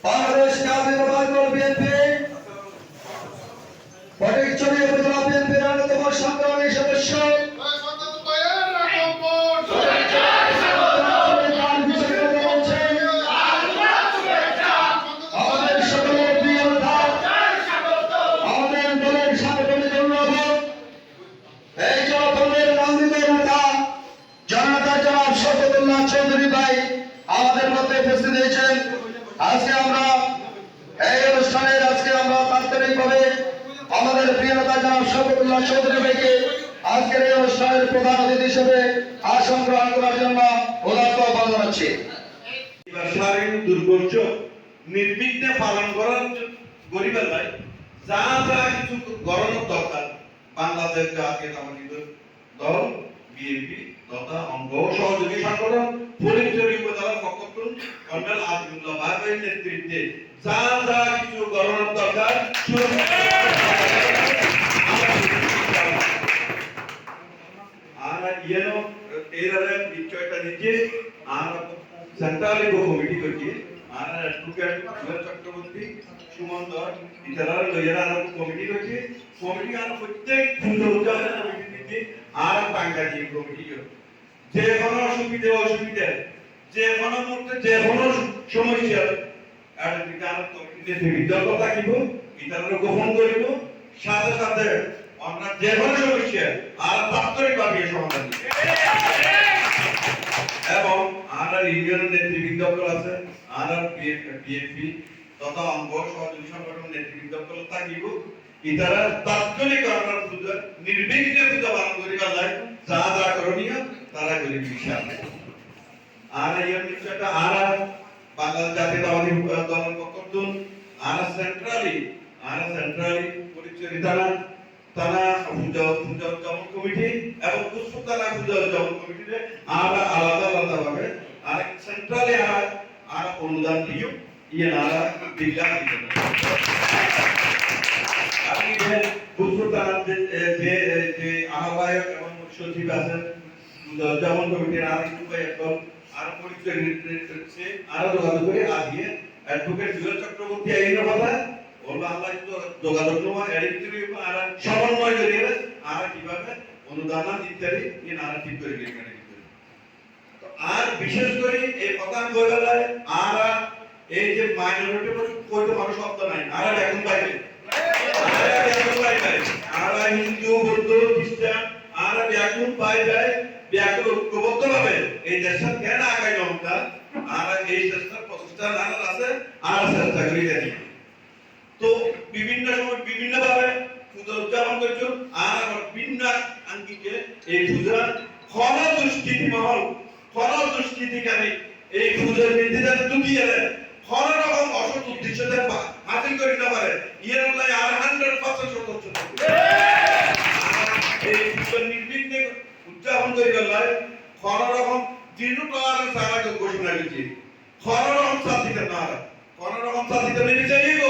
বাংলাদেশ জাতীয়তাবাদী দল বিএনপি ফটিকছড়ি উপজেলা বিএনপির অন্যতম সংগ্রামী সদস্য আমাদের সকলের প্রিয় নেতা, আমাদের দলের সাংগঠনিক অভিভাবক, এই জনপদের নন্দিত নেতা জনতা জনাব শওকতুল্লাহ চৌধুরী ভাই আমাদের মধ্যে উপস্থিত হয়েছেন। আজকে আমরা এই অনুষ্ঠানের তাৎক্ষণিকভাবে আমাদের প্রিয় নেতা জনাব শওকতুল্লাহ চৌধুরী ভাইকে আজকের এই অনুষ্ঠানের প্রধান অতিথি হিসেবে আসন গ্রহণ করার জন্য উদাত্ত আহ্বান জানাচ্ছি। দুর্যোগ নির্বিঘ্নে পালন করার গরিবের ভাই যা যা কিছু গরমের দরকার বাংলাদেশ জাতীয়তাবাদী দল বিএনপি তথা অঙ্গ সহযোগী সংগঠন ফটিকছড়ি উপজেলার পক্ষ থেকে কর্নেল আজিমুল্লাহ ভাইয়ের নেতৃত্বে যা যা কিছু গরমের দরকার আর ইয়েনো এরারে নিশ্চয়তা নিচে আর সেন্ট্রাল কমিটি করছে আর অ্যাডভোকেট চক্রবর্তী সুমন দর ইতারার লইয়ার আর কমিটি করছে কমিটি আর প্রত্যেক উদ্যোগের কমিটি আর বাঙালি কমিটি যে কোনো অসুবিধা যে কোনো মুহূর্তে যে কোনো সমস্যা আর বিজ্ঞান কমিটিতে বিদ্যালয় থাকিব ইতারার গোপন করিব সাথে সাথে আমরা যে কোনো সমস্যা আর তাৎক্ষণিকভাবে সমাধান এবং আর ইউনিয়নের নেতৃবৃন্দ আছে আর বিএনপি তথা অঙ্গ সহযোগী সংগঠন নেতৃবৃন্দ থাকিব ইতারা তাৎক্ষণিক আমরা নির্বিঘ্নে পূজা পালন করিবার লাগে যা যা করণীয় তারা করিব ইনশাআল্লাহ। আর এই বিষয়টা আর বাংলাদেশ জাতীয়তাবাদী দলের পক্ষ থেকে আর সেন্ট্রালি পরিচয় তারা পূজা উদযাপন কমিটি এবং পুষ্পতলা পূজা উদযাপন কমিটিতে আর আলাদা ভাবে আর সেন্ট্রালি আর অনুদান দিও ইয়ে নারা বিল্লা দিবেন আপনি পুষ্পতলা যে আহ্বায়ক এবং সচিব আছেন পূজা উদযাপন কমিটির আর একটু একদম আর পরিচয় নিচ্ছে আর যোগাযোগ করে আজকে অ্যাডভোকেট সুজন চক্রবর্তী আইনের কথা আল্লাহ যোগাযোগ আর সমন্বয় করিয়ে আর কিভাবে অনুদান ইত্যাদি এই নানা ঠিক করে আর বিশেষ করে এই কথা বলায় আর এই যে মাইনরিটি কইতে মানুষ শব্দ নাই আর এখন বাইরে আর হিন্দু বৌদ্ধ খ্রিস্টান আর ব্যাকুল পাই যায় ব্যাকুল ঐক্যবদ্ধ ভাবে এই দেশের কেন আগাই নমতা আর এই দেশের প্রতিষ্ঠান আর আছে আর চেষ্টা করি দেখি তো বিভিন্ন সময় বিভিন্ন ভাবে পূজা উদযাপন করছো আর ভিন্ন আঙ্গিকে এই পূজা দুষ্কৃতিকারী এই পূজার নির্দেশ দুটিয়ে হর রকম অসৎ উদ্দেশ্য হাসিল করে নিতে পারে ইয়ের মধ্যে আর 100% সদস্য এই পূজার নির্বিঘ্নে উদযাপন করে গেল হর রকম জিরো টলারেন্স আর ঘোষণা করেছে হর রকম সাথীতে না হর রকম সাথীতে নিতে চাইব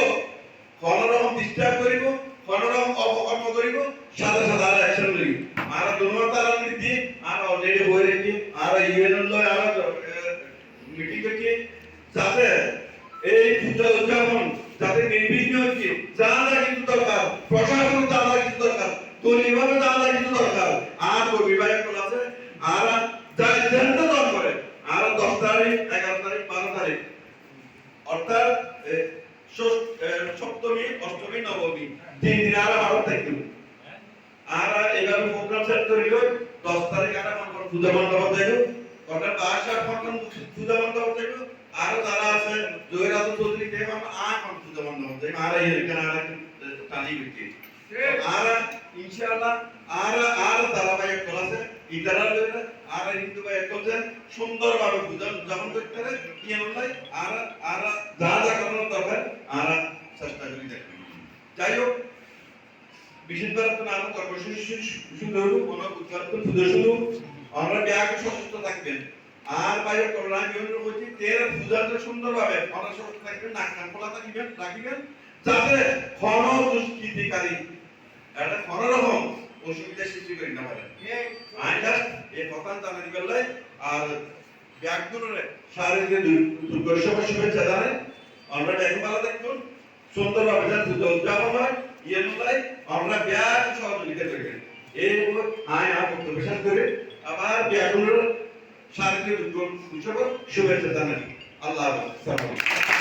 কোন রকম ডিস্টার্ব করিব কোন রকম অপকর্ম করিব সাথে সাথে আর অ্যাকশন লইব আর দুর্বলতার নীতি আর অলরেডি হয়ে রেখে আর ইউএনএল লয় আর মিটিং করছে যাতে এই পূজা উদযাপন যাতে নির্বিঘ্ন হচ্ছে যা যা কিছু দরকার প্রশাসন যা যা কিছু দরকার তৈরিভাবে যা যা কিছু দরকার আর বিভাগ আছে আর যা সিদ্ধান্ত দল করে আর 10 তারিখ 11 তারিখ 12 তারিখ অর্থাৎ সপ্তমী অষ্টমী নবমী 3 দিন আর ভালো থাকবে আর এভাবে প্রোগ্রাম সেট করিল 10 তারিখ আর আমার পূজা মণ্ডপ দেব ওটা 12 ফটন পূজা মণ্ডপ দেব আর যারা আছে জয়রাজ চৌধুরী দেব আর পূজা মণ্ডপ দেব আর এখানে আর টানি বিটি আর ইনশাআল্লাহ আর ধারাবাহিক ক্লাসে ইতারা লইলে আর হিন্দু ভাই একলতে সুন্দরভাবে পূজা উদযাপন করতে পারে কি নয় আর যা যা করার দরকার আর চেষ্টা করি দেখি যাই হোক বিশেষভাবে তো নাম কর্মসূচি শুরু হলো কোনো উদযাপন পূজা শুরু আমরা ব্যাগ সচেষ্ট থাকবেন আর বাইরে করোনা নিয়ন্ত্রণ করছি তের পূজাতে সুন্দরভাবে আমরা সচেষ্ট থাকবেন নাক কান খোলা থাকবেন রাখিবেন যাতে ক্ষণ দুষ্কৃতিকারী এটা কোনো রকম অসুবিধা সৃষ্টি করি না পারে আইনা এই কথা জানা দিবেন আর ব্যাগগুলোরে শারীরিক দুর্গর সময় শুভেচ্ছা জানাই আমরা দেখো ভালো দেখুন সুন্দরভাবে যাতে পুজো উদযাপন হয় ইয়েনুলাই আমরা ব্যাগ সহযোগিতা করবেন এই আয় আপত্ত বিশ্বাস করে আবার ব্যাগুলোর শারীরিক উৎসব শুভেচ্ছা জানাই আল্লাহ হাফেজ।